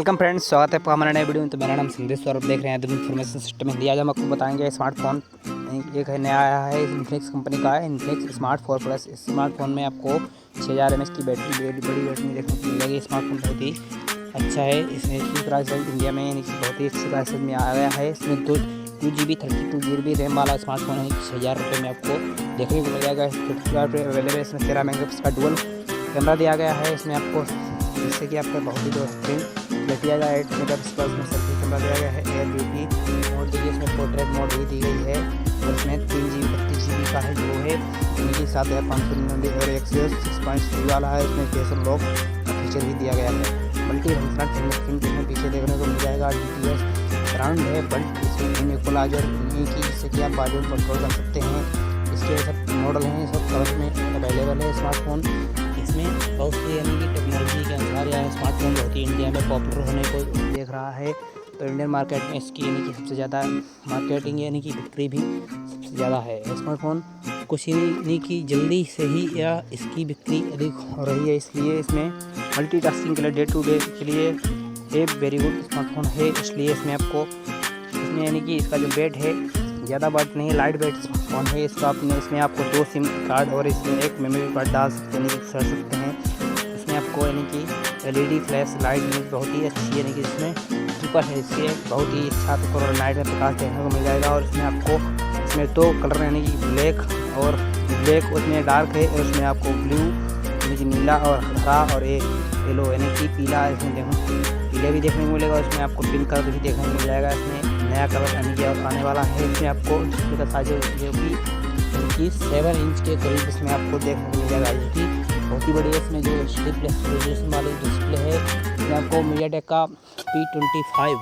Welcome friends, स्वागत है आपका हमारे नए वीडियो में। तो मेरा नाम संदेश और आप देख रहे हैं आधुनिक इन्फॉर्मेशन सिस्टम हिंदी। आज हम आपको बताएंगे स्मार्टफोन एक है नया आया है, इन्फिनिक्स कंपनी का है, इन्फिनिक्स स्मार्ट 4 प्लस। इस स्मार्टफोन में आपको 6000 mAh की बैटरी, बड़ी बैटरी देखने को मिलेगी। स्मार्टफोन बहुत ही अच्छा है। इसमें इसकी प्राइस इंडिया में बहुत ही अच्छी प्राइस में आ गया है। इसमें 2GB 32GB रैम वाला स्मार्टफोन है। 6000 रुपये में आपको देखने को मिल जाएगा। अवेलेबल। इसमें 13 मेगापिक्सल का डुअल कैमरा दिया गया है। इसमें आपको जिससे कि आपका बहुत ही जो स्क्रीन दिया गया है। 8 मेगापिक्सल में सेल्फी कैमरा दिया गया है। एयर ब्यूटी मोड दी गई, इसमें पोर्ट्रेट मोड भी दी गई है। और इसमें 3GB 32GB का है जो है उनकी 7599 और 106.3 वाला है। इसमें फेस अनलॉक फीचर भी दिया गया है। मल्टी फंक्शनल फिंगरप्रिंट इसमें पीछे देखने को मिल जाएगा। DTS ब्रांड है बल्ट, इसमें इक्वलाइजर की जिससे कि आप बाजू कंट्रोल कर सकते हैं। इसके सब मॉडल हैं, सब कलर में अवेलेबल है स्मार्टफोन। इसमें बहुत सी यानी कि टेक्नोलॉजी के अनुसार यह स्मार्टफोन बहुत ही इंडिया में पॉपुलर होने को देख रहा है। तो इंडियन मार्केट में इसकी यानी कि सबसे ज़्यादा मार्केटिंग यानी कि बिक्री भी सबसे ज़्यादा है। स्मार्टफोन कुछ यानी कि जल्दी से ही या इसकी बिक्री अधिक हो रही है, इसलिए इसमें मल्टीटास्किंग के लिए, डे टू डे के लिए एक वेरी गुड स्मार्टफोन है। इसलिए इसमें आपको इसमें यानी कि इसका जो वेट है ज़्यादा वेट नहीं, लाइट वेट स्मार्टफोन है। इसका आपने इसमें आपको 2 सिम कार्ड और इसमें एक मेमोरी कार्ड डाल सकते हैं। इसमें आपको यानी कि LED फ्लैश लाइट बहुत ही अच्छी यानी कि इसमें कीपर है। इससे बहुत ही अच्छा और नाइट में प्रकाश देखने को मिल जाएगा। और इसमें आपको इसमें 2 कलर यानी कि ब्लैक उसमें डार्क है, और उसमें आपको ब्लू यानी कि नीला और हरा और येलो यानी कि पीला इसमें पीले भी देखने को मिलेगा। उसमें आपको पिंक कलर भी देखने को मिल जाएगा। इसमें नया कलर यानी कि आने वाला है। इसमें आपको डिस्प्ले का साइज जो कि 7 इंच के करीब इसमें आपको देखने को मिल जाएगा, जो कि बहुत ही बढ़िया। इसमें जो रेजोल्यूशन वाली डिस्प्ले है, इसमें आपको मीडियाटेक का P25